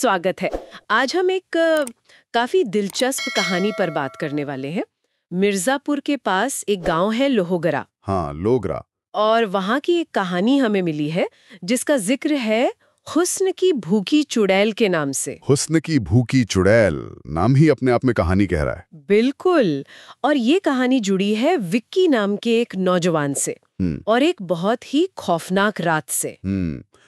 स्वागत है। आज हम एक काफी दिलचस्प कहानी पर बात करने वाले हैं। मिर्जापुर के पास एक गांव है लोहगरा। हाँ, लोगरा। और वहां की एक कहानी हमें मिली है जिसका जिक्र है हुस्न की भूखी चुड़ैल के नाम से। हुस्न की भूखी चुड़ैल, नाम ही अपने आप में कहानी कह रहा है। बिल्कुल। और ये कहानी जुड़ी है विक्की नाम के एक नौजवान से और एक बहुत ही खौफनाक रात से।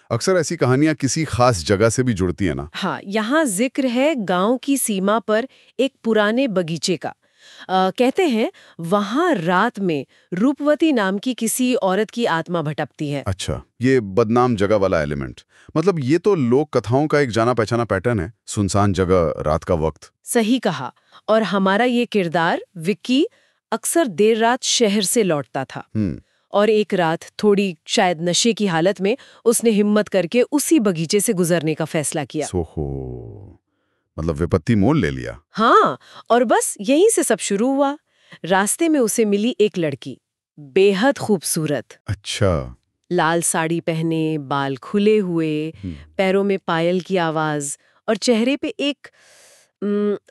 अक्सर ऐसी कहानियां किसी खास जगह से भी जुड़ती है ना। हाँ, यहाँ जिक्र है गांव की सीमा पर एक पुराने बगीचे का। कहते हैं वहां रात में रूपवती नाम की किसी औरत की आत्मा भटकती है। अच्छा, ये बदनाम जगह वाला एलिमेंट, मतलब ये तो लोक कथाओं का एक जाना पहचाना पैटर्न है। सुनसान जगह, रात का वक्त। सही कहा। और हमारा ये किरदार विक्की अक्सर देर रात शहर से लौटता था और एक रात थोड़ी शायद नशे की हालत में उसने हिम्मत करके उसी बगीचे से गुजरने का फैसला किया। सोहो, मतलब विपत्ति मोल ले लिया। हाँ, और बस यहीं से सब शुरू हुआ। रास्ते में उसे मिली एक लड़की, बेहद खूबसूरत। अच्छा। लाल साड़ी पहने, बाल खुले हुए, पैरों में पायल की आवाज और चेहरे पे एक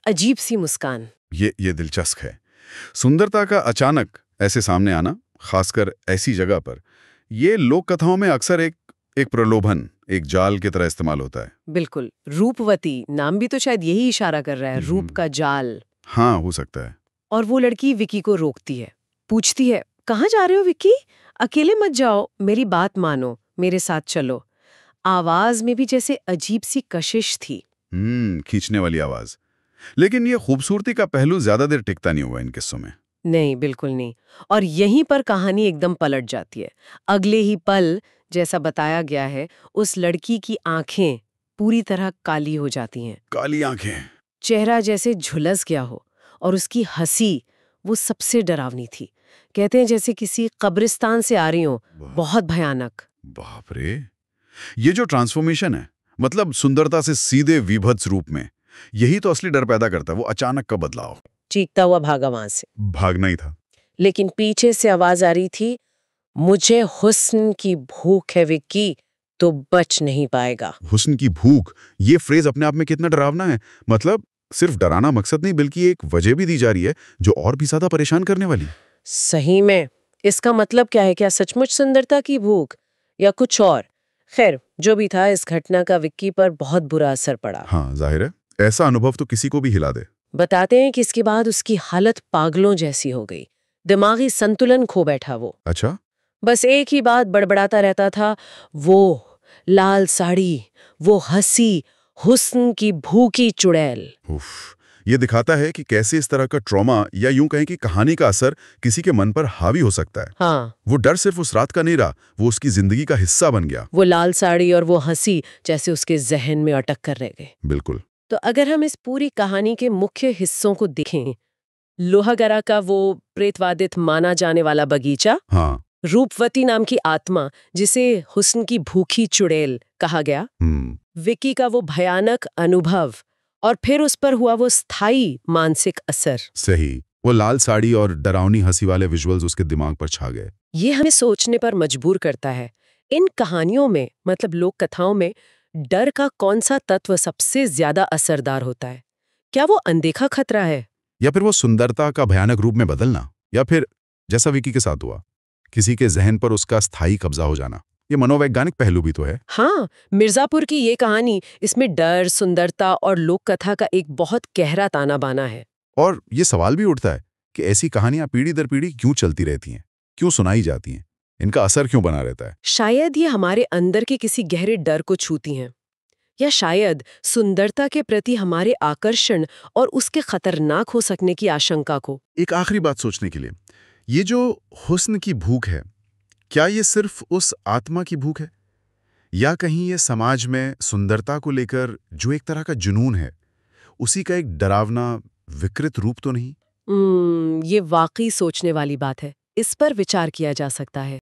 अजीब सी मुस्कान। ये दिलचस्प है। सुंदरता का अचानक ऐसे सामने आना, खासकर ऐसी जगह पर, ये लोक कथाओं में अक्सर एक प्रलोभन, एक जाल की तरह इस्तेमाल होता है। बिल्कुल। रूपवती नाम भी तो शायद यही इशारा कर रहा है, रूप का जाल। हाँ, हो सकता है। और वो लड़की विक्की को रोकती है, पूछती है, कहाँ जा रहे हो विक्की? अकेले मत जाओ, मेरी बात मानो, मेरे साथ चलो। आवाज में भी जैसे अजीब सी कशिश थी। खींचने वाली आवाज। लेकिन ये खूबसूरती का पहलू ज्यादा देर टिकता नहीं हुआ इन किस्सों में। नहीं, बिल्कुल नहीं। और यहीं पर कहानी एकदम पलट जाती है। अगले ही पल, जैसा बताया गया है, उस लड़की की आंखें पूरी तरह काली हो जाती हैं। काली आंखें। चेहरा जैसे झुलस गया हो और उसकी हंसी, वो सबसे डरावनी थी। कहते हैं जैसे किसी कब्रिस्तान से आ रही हो, बहुत भयानक। बाप रे, ये जो ट्रांसफॉर्मेशन है, मतलब सुंदरता से सीधे विभत्स रूप में, यही तो असली डर पैदा करता है। वो अचानक का बदलाव। चीखता हुआ भागा वहां से। भागना ही था। लेकिन पीछे से आवाज आ रही थी, मुझे हुस्न की भूख है विक्की, तो बच नहीं पाएगा। हुस्न की भूख, ये फ्रेज अपने आप में कितना डरावना है। मतलब सिर्फ डराना मकसद नहीं, बल्कि एक वजह भी दी जा रही है जो और भी ज्यादा परेशान करने वाली। सही में। इसका मतलब क्या है? क्या सचमुच सुंदरता की भूख या कुछ और? खैर, जो भी था, इस घटना का विक्की पर बहुत बुरा असर पड़ा। हाँ, जाहिर है, ऐसा अनुभव तो किसी को भी हिला दे। बताते हैं कि इसके बाद उसकी हालत पागलों जैसी हो गई। दिमागी संतुलन खो बैठा वो। अच्छा। बस एक ही बात बड़बड़ाता रहता था, वो लाल साड़ी, वो हंसी, हुस्न की भूखी चुड़ैल। उफ, ये दिखाता है कि कैसे इस तरह का ट्रॉमा, या यूं कहें कि कहानी का असर किसी के मन पर हावी हो सकता है। हाँ, वो डर सिर्फ उस रात का नहीं रहा, वो उसकी जिंदगी का हिस्सा बन गया। वो लाल साड़ी और वो हंसी जैसे उसके जहन में अटक कर रह गए। बिल्कुल। तो अगर हम इस पूरी कहानी के मुख्य हिस्सों को देखें, लोहागरा का वो प्रेतवादित माना जाने वाला बगीचा, हाँ। रूपवती नाम की आत्मा जिसे हुस्न की भूखी चुड़ैल कहा गया, विक्की का वो भयानक अनुभव, और फिर उस पर हुआ वो स्थायी मानसिक असर। सही, वो लाल साड़ी और डरावनी हंसी वाले विजुअल्स उसके दिमाग पर छा गए। ये हमें सोचने पर मजबूर करता है, इन कहानियों में, मतलब लोक कथाओं में, डर का कौन सा तत्व सबसे ज्यादा असरदार होता है? क्या वो अनदेखा खतरा है, या फिर वो सुंदरता का भयानक रूप में बदलना, या फिर जैसा विकी के साथ हुआ, किसी के जहन पर उसका स्थायी कब्जा हो जाना? ये मनोवैज्ञानिक पहलू भी तो है। हाँ, मिर्जापुर की ये कहानी, इसमें डर, सुंदरता और लोक कथा का एक बहुत गहरा ताना बाना है। और ये सवाल भी उठता है कि ऐसी कहानियां पीढ़ी दर पीढ़ी क्यों चलती रहती हैं, क्यों सुनाई जाती हैं, इनका असर क्यों बना रहता है? शायद ये हमारे अंदर के किसी गहरे डर को छूती हैं, या शायद सुंदरता के प्रति हमारे आकर्षण और उसके खतरनाक हो सकने की आशंका को। एक आखिरी बात सोचने के लिए, ये जो हुस्न की भूख है, क्या ये सिर्फ उस आत्मा की भूख है, या कहीं ये समाज में सुंदरता को लेकर जो एक तरह का जुनून है, उसी का एक डरावना विकृत रूप तो नहीं? ये वाकई सोचने वाली बात है। इस पर विचार किया जा सकता है।